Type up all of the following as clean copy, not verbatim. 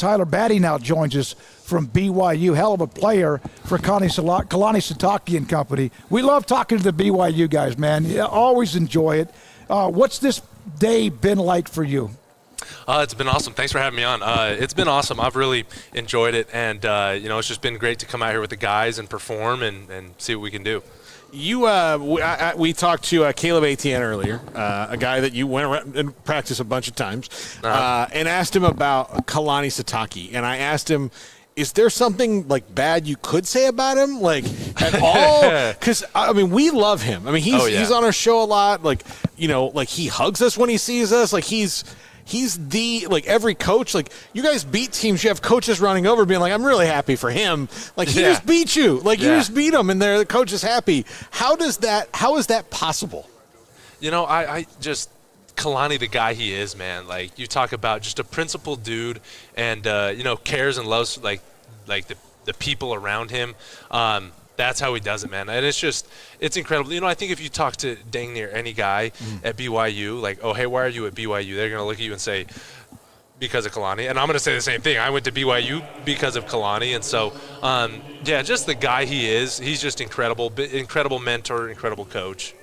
Tyler Batty now joins us from BYU. Hell of a player for Kalani Sitake and company. We love talking to the BYU guys, man. Yeah, always enjoy it. What's this day been like for you? It's been awesome. Thanks for having me on. It's been awesome. I've really enjoyed it, and it's just been great to come out here with the guys and perform and see what we can do. We talked to Caleb Etienne earlier, a guy that you went around and practiced a bunch of times, and asked him about Kalani Sitake. And I asked him, is there something like bad you could say about him, like at all? Because I mean, we love him. I mean, he's on our show a lot. Like he hugs us when he sees us. Like he's the, like, every coach, like, you guys beat teams, you have coaches running over being like, I'm really happy for him. Like, he just beat you. Like, you just beat him, and the coach is happy. How is that possible? I just, Kalani, the guy he is, man, like, you talk about just a principled dude and, cares and loves, like the people around him. That's how he does it, man. And it's incredible. I think if you talk to dang near any guy at BYU, like, oh, hey, why are you at BYU? They're going to look at you and say, because of Kalani. And I'm going to say the same thing. I went to BYU because of Kalani. And so, just the guy he is. He's just incredible mentor, incredible coach.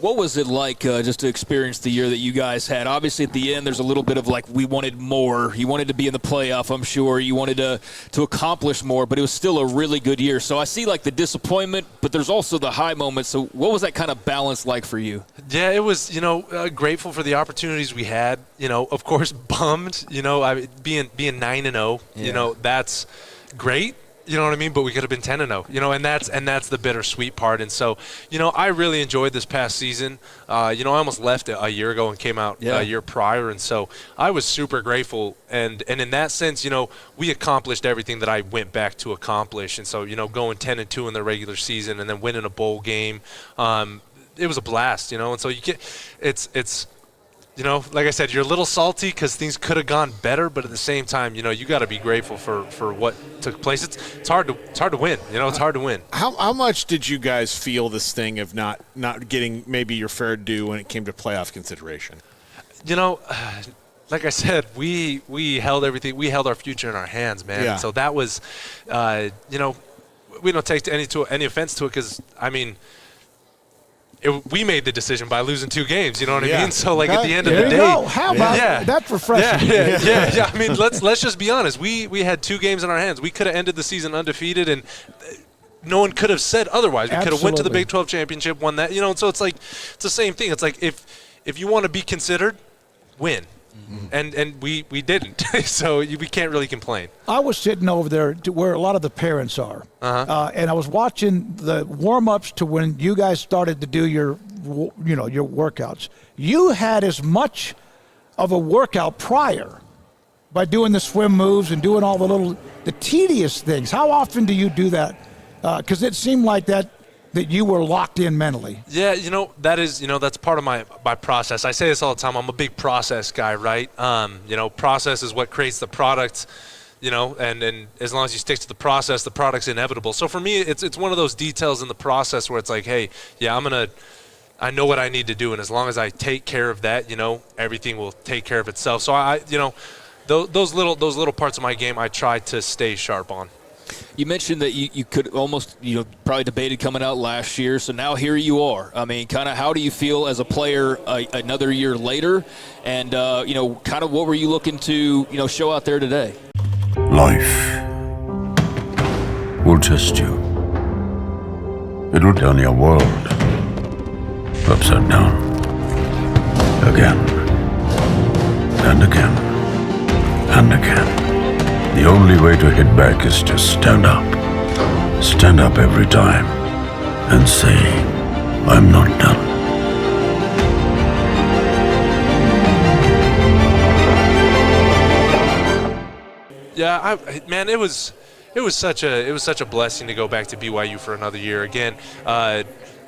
What was it like just to experience the year that you guys had? Obviously, at the end, there's a little bit of like, we wanted more. You wanted to be in the playoff, I'm sure. You wanted to accomplish more, but it was still a really good year. So I see like the disappointment, but there's also the high moments. So what was that kind of balance like for you? Yeah, it was, grateful for the opportunities we had. Of course, bummed. Being 9-0, that's great. You know what I mean? But we could have been 10-0, and that's the bittersweet part. And so, I really enjoyed this past season. I almost left a year ago and came out a year prior. And so I was super grateful. And in that sense, we accomplished everything that I went back to accomplish. And so, going 10-2 in the regular season and then winning a bowl game, it was a blast, And so it's like I said, you're a little salty because things could have gone better, but at the same time, you got to be grateful for what took place. It's hard to win. It's hard to win. How much did you guys feel this thing of not getting maybe your fair due when it came to playoff consideration? Like I said, we held everything. We held our future in our hands, man. Yeah. So that was, we don't take any offense to it because we made the decision by losing 2 games. You know what I mean? So, like, at the end of the day, how about that's refreshing? Yeah. I mean, let's just be honest. We had 2 games in our hands. We could have ended the season undefeated, and no one could have said otherwise. We could have went to the Big 12 championship, won that. So it's like it's the same thing. It's like if you want to be considered, win. And we didn't, so we can't really complain. I was sitting over there to where a lot of the parents are, and I was watching the warm-ups to when you guys started to do your workouts. You had as much of a workout prior by doing the swim moves and doing all the tedious things. How often do you do that? Because it seemed like that you were locked in mentally. Yeah, that is, that's part of my process. I say this all the time. I'm a big process guy, right? Process is what creates the product, and as long as you stick to the process, the product's inevitable. So for me, it's one of those details in the process where it's like, hey, I know what I need to do, and as long as I take care of that, everything will take care of itself. So those little parts of my game, I try to stay sharp on. You mentioned that you could almost, probably debated coming out last year. So now here you are. I mean, kind of how do you feel as a player another year later? And, kind of what were you looking to, show out there today? Life will test you. It will turn your world upside down. Again. And again. And again. The only way to hit back is to stand up. Stand up every time and say, I'm not done. Yeah, man, it was such a blessing to go back to BYU for another year. Again,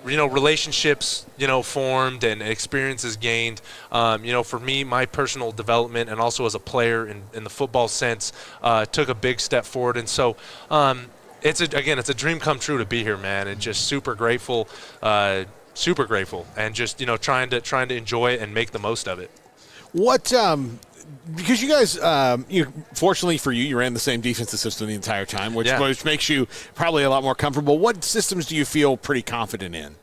relationships, formed and experiences gained. For me, my personal development and also as a player in the football sense took a big step forward. And so it's a dream come true to be here, man. And just super grateful, and just, trying to enjoy it and make the most of it. What because you guys, fortunately for you, you ran the same defensive system the entire time, which makes you probably a lot more comfortable. What systems do you feel pretty confident in?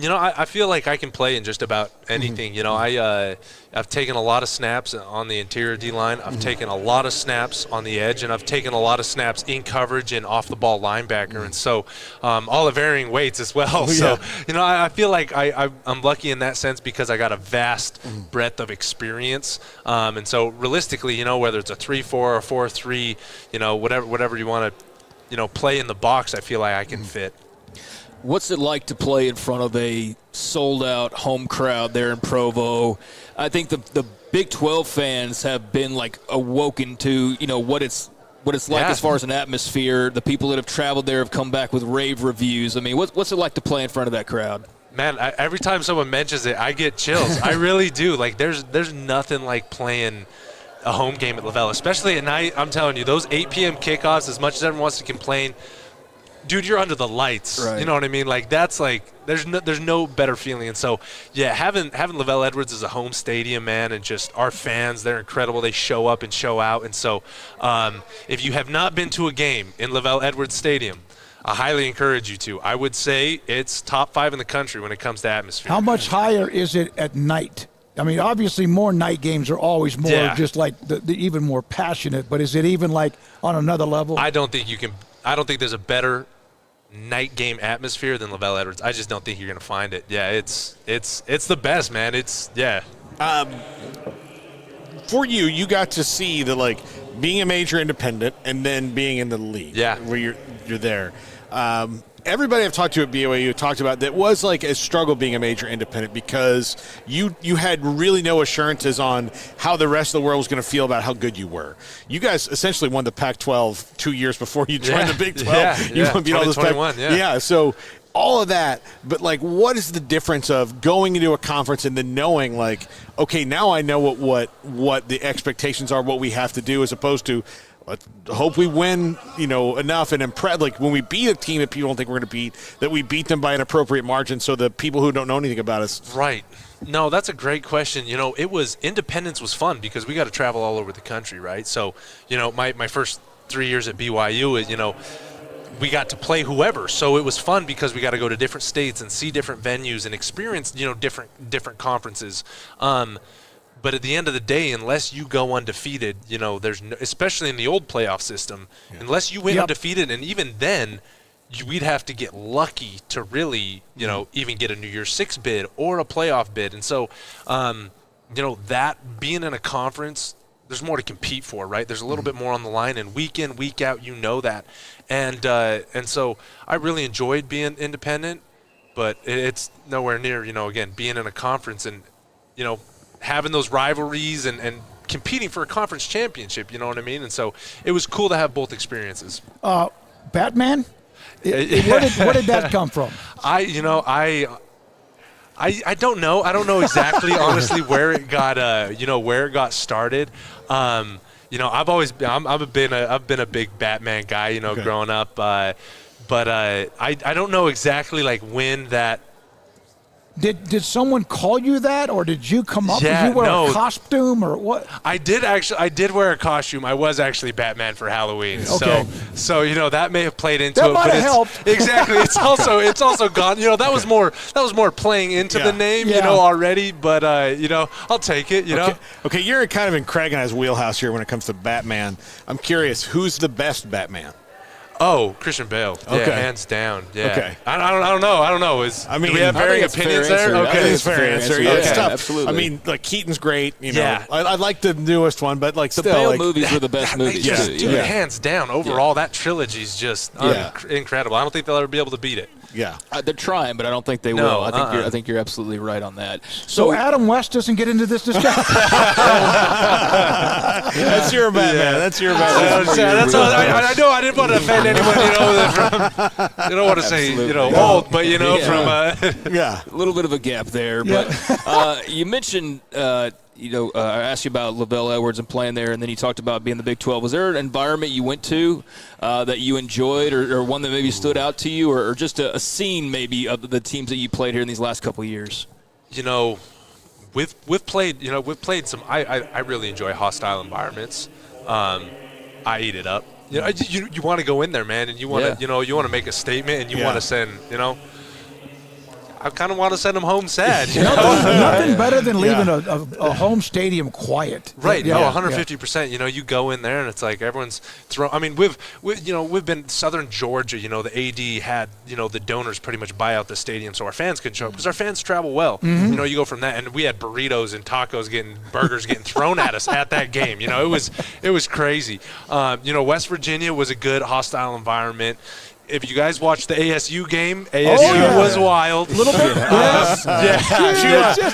I feel like I can play in just about anything. I've taken a lot of snaps on the interior D-line. I've taken a lot of snaps on the edge, and I've taken a lot of snaps in coverage and off-the-ball linebacker. And so all the varying weights as well. So, I feel like I'm lucky in that sense because I got a vast breadth of experience. And so realistically, whether it's a 3-4 or 4-3, whatever you want to, play in the box, I feel like I can fit. What's it like to play in front of a sold-out home crowd there in Provo? I think the Big 12 fans have been awoken to what it's like as far as an atmosphere. The people that have traveled there have come back with rave reviews. I mean, what's it like to play in front of that crowd? Man, every time someone mentions it, I get chills. I really do. There's nothing like playing a home game at LaVell, especially at night. I'm telling you, those 8 p.m. kickoffs, as much as everyone wants to complain, dude, you're under the lights. Right. You know what I mean? That's there's no better feeling. And so, having LaVell Edwards as a home stadium, man, and just our fans, they're incredible. They show up and show out. And so, if you have not been to a game in LaVell Edwards Stadium, I highly encourage you to. I would say it's top 5 in the country when it comes to atmosphere. How much higher is it at night? I mean, obviously more night games are always more just like the even more passionate, but is it even like on another level? I don't think there's a better night game atmosphere than LaVell Edwards. I just don't think you're going to find it. Yeah, it's the best, man. For you got to see the being a major independent and then being in the league. Yeah, where you're there. Everybody I've talked to at BYU talked about that was a struggle being a major independent because you had really no assurances on how the rest of the world was going to feel about how good you were. You guys essentially won the Pac-12 2 years before you joined the Big 12. You beat all those 2021, so all of that, but what is the difference of going into a conference and then knowing okay, now I know what the expectations are, what we have to do, as opposed to let's hope we win, enough and impress. When we beat a team that people don't think we're going to beat, that we beat them by an appropriate margin, so the people who don't know anything about us. Right. No, that's a great question. Independence was fun because we got to travel all over the country, right? So, my first 3 years at BYU, we got to play whoever. So it was fun because we got to go to different states and see different venues and experience, different conferences. But at the end of the day, unless you go undefeated, there's especially in the old playoff system, unless you went undefeated, and even then, we'd have to get lucky to really, even get a New Year's Six bid or a playoff bid. And so, that being in a conference, there's more to compete for, right? There's a little bit more on the line, and week in, week out, that. And so I really enjoyed being independent, but it's nowhere near, again, being in a conference and, having those rivalries and competing for a conference championship, you know what I mean? And so it was cool to have both experiences. Batman? Where did that come from? I don't know. I don't know exactly, honestly, where it got, where it got started. I've been a big Batman guy, growing up. But I don't know exactly when that. Did someone call you that, or did you come up? Did you wear a costume, or what? I did wear a costume. I was actually Batman for Halloween. Okay. So that may have played into it. That might have helped. Exactly. It's also gone. That was more playing into the name, already. But I'll take it. Okay, you're kind of in Craig and I's wheelhouse here when it comes to Batman. I'm curious, who's the best Batman? Oh, Christian Bale. Okay. Yeah, hands down. Yeah. Okay. I don't know. Do we have varying opinions there? Okay. I think it's a fair answer. Yeah, it's tough. Absolutely. Keaton's great. Yeah. I like the newest one, but the Bale movies were the best movies. Hands down. Overall, that trilogy is just incredible. I don't think they'll ever be able to beat it. Yeah. They're trying, but I don't think they will. I think you're absolutely right on that. So Adam West doesn't get into this discussion. That's your Batman. That's your Batman. That's all. I know I didn't want to offend anyone. You don't want to say old, but from a little bit of a gap there. But you mentioned. I asked you about LaVell Edwards and playing there, and then you talked about being the Big 12. Was there an environment you went to that you enjoyed, or one that maybe stood out to you, or just a scene maybe of the teams that you played here in these last couple of years? we've played some. I really enjoy hostile environments. I eat it up. You want to go in there, man, and you want to you want to make a statement, and you want to send I kind of want to send them home sad. Nothing better than leaving a home stadium quiet. Right. Yeah. 150%. You go in there and it's like everyone's thrown. I mean, we've been Southern Georgia. The AD had the donors pretty much buy out the stadium so our fans can show up because our fans travel well. Mm-hmm. You go from that, and we had burritos and tacos, burgers getting thrown at us at that game. It was crazy. West Virginia was a good hostile environment. If you guys watched the ASU game, ASU was wild. A little bit. Just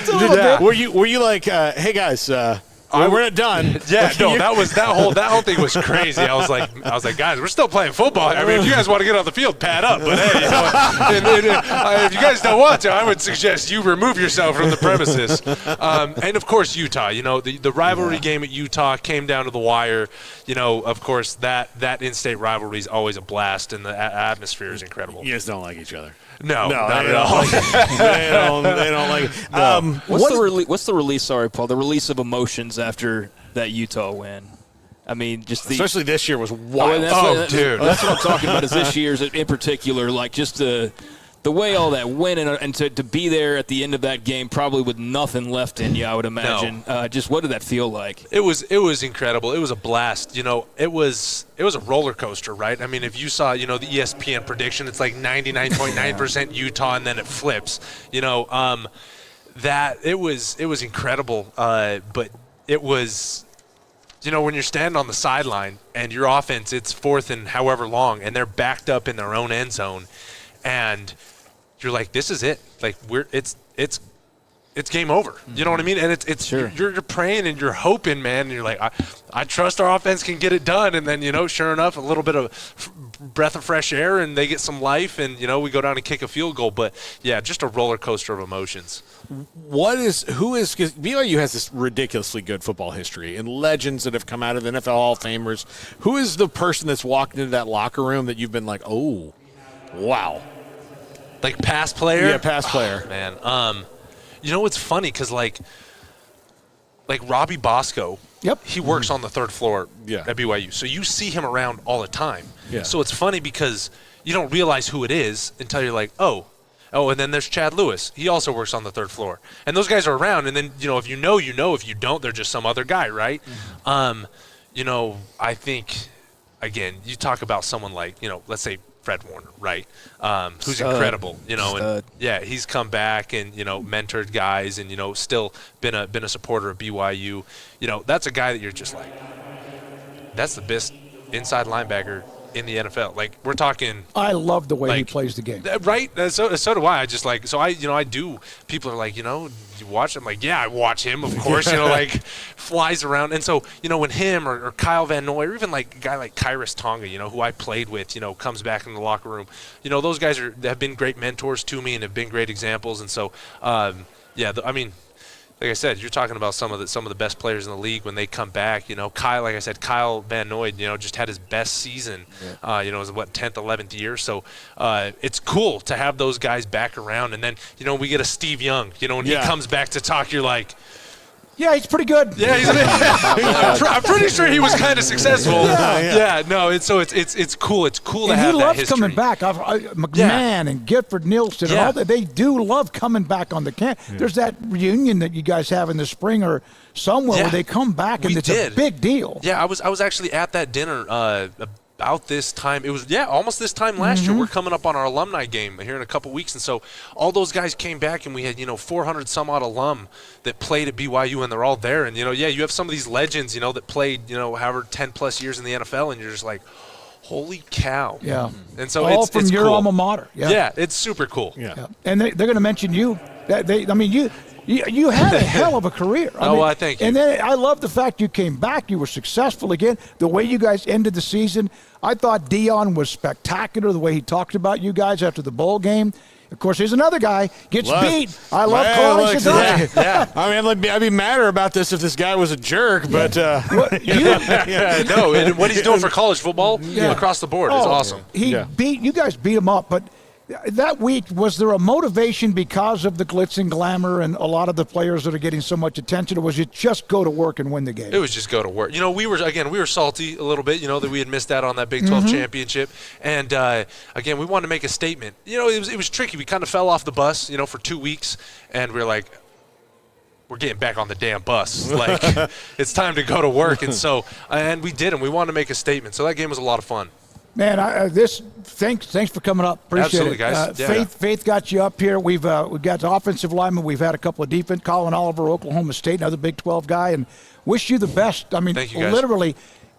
a little bit. Were you like, hey guys, we're not done? Yeah, no, that whole thing was crazy. I was like, guys, we're still playing football. I mean, if you guys want to get on the field, pad up. But hey, if you guys don't want to, I would suggest you remove yourself from the premises. And of course, Utah. The rivalry game at Utah came down to the wire. Of course, that in-state rivalry is always a blast, and the atmosphere is incredible. You guys don't like each other. No, not at all. They don't like it. No. What's the release? Sorry, Paul. The release of emotions after that Utah win. I mean, especially this year was wild. Dude, that's what I'm talking about. Is this year's in particular, like just the way all that went and to be there at the end of that game, probably with nothing left in you, I would imagine. No. Just what did that feel like? It was incredible. It was a blast. It was a roller coaster, right? I mean, if you saw the ESPN prediction, it's like 99.9% Utah, and then it flips. That it was incredible. But it was. When you're standing on the sideline and your offense, it's 4th and however long, and they're backed up in their own end zone, and you're like, this is it. Like it's game over. You know what I mean? And it's sure. You're praying and you're hoping, man. And you're like, I trust our offense can get it done. And then sure enough, a little bit of breath of fresh air, and they get some life, and we go down and kick a field goal. But yeah, just a roller coaster of emotions. Because BYU has this ridiculously good football history and legends that have come out of the NFL Hall of Famers. Who is the person that's walked into that locker room that you've been like, oh, wow? Like past player? Yeah, past player. Oh, man. It's funny because like Robbie Bosco, yep, he works on the 3rd floor Yeah. at BYU. So you see him around all the time. Yeah. So it's funny because you don't realize who it is until you're like, oh, and then there's Chad Lewis. He also works on the 3rd floor. And those guys are around, and then, if you know, if you don't, they're just some other guy, right? Mm-hmm. I think, again, you talk about someone like, let's say Fred Warner, right? Who's incredible, and he's come back and mentored guys and still been a supporter of BYU. That's a guy that you're just like, that's the best inside linebacker in the NFL. Like we're talking. I love the way he plays the game. Right? So do I. I just like so I do. People are like you watch him. Like yeah, I watch him. Of course, like flies around. And so when him or Kyle Van Noy or even like a guy like Kyrus Tonga, who I played with, comes back in the locker room. Those guys have been great mentors to me and have been great examples. And so like I said, you're talking about some of the best players in the league when they come back. Kyle Van Noy, just had his best season. Yeah. It was 10th, 11th year. So it's cool to have those guys back around. And then we get a Steve Young. When he comes back to talk, you're like, yeah, he's pretty good. Yeah, I'm pretty sure he was kind of successful. No, it's cool. It's cool to have that history. And he loves coming back. McMahon and Gifford Nielsen and all that. They do love coming back on the camp. Yeah. There's that reunion that you guys have in the spring or somewhere where they come back, and it's a big deal. Yeah, I was actually at that dinner about this time. It was almost this time last year. We're coming up on our alumni game here in a couple weeks, and so all those guys came back, and we had 400 some odd alum that played at BYU, and they're all there. And you have some of these legends that played however 10 plus years in the NFL, and you're just like, holy cow. Yeah. And so all it's from your cool. alma mater. Yeah, it's super cool. Yeah. And they're going to mention you. You had a hell of a career. I thank you. And then I love the fact you came back. You were successful again. The way you guys ended the season, I thought Dion was spectacular, the way he talked about you guys after the bowl game. Of course, here's another guy, gets beat. I love Kalani Sitake. Yeah. I'd be madder about this if this guy was a jerk, but no, and what he's doing for college football across the board is awesome. You guys beat him up, but that week, was there a motivation because of the glitz and glamour and a lot of the players that are getting so much attention, or was it just go to work and win the game? It was just go to work. We were salty a little bit, that we had missed out on that Big 12 championship. And, again, we wanted to make a statement. It was tricky. We kind of fell off the bus, for 2 weeks, and we were like, we're getting back on the damn bus. Like, it's time to go to work. And we did, and we wanted to make a statement. So that game was a lot of fun. Man, thanks for coming up. Appreciate Absolutely, it. guys. Faith got you up here. We've got the offensive linemen. We've had a couple of defense. Colin Oliver, Oklahoma State, another Big 12 guy, and wish you the best. I mean, thank you, guys. Literally,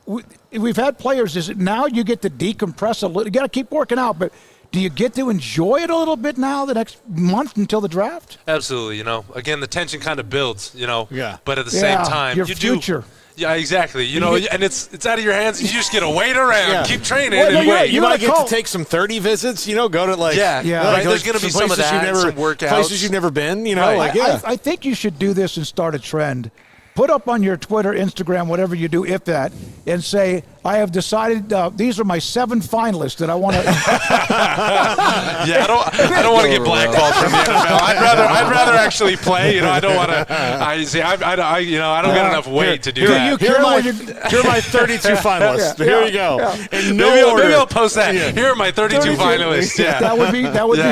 we've had players. Is it now you get to decompress a little? You got to keep working out, but do you get to enjoy it a little bit now the next month until the draft? Absolutely. Again, the tension kind of builds. Yeah. But at the same time, your you future. Yeah, exactly. And it's out of your hands. You just get to wait around, keep training, Well, and wait. You might get to take some 30 visits, go to right. There's going to be some of that, some workouts. Places you've never been, Right. I think you should do this and start a trend. Put up on your Twitter, Instagram, whatever you do, if that, and say, I have decided these are my 7 finalists that I want to. Yeah, I don't want to get blackballed from the NFL. I'd rather actually play. I don't want to. I don't got enough weight to do that. Here are my 32 finalists. Here you go. And maybe I'll post that. Yeah. Here are my 32 finalists. Yeah, that would be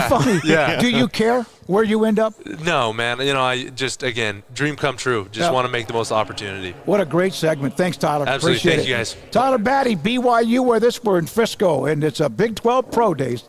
funny. Yeah. Do you care where you end up? No, man. I just, again, dream come true. Just want to make the most opportunity. What a great segment. Thanks, Tyler. Absolutely. Appreciate Thank it. you, guys. Tyler Batty, BYU, we're in Frisco, and it's a Big 12 Pro Days.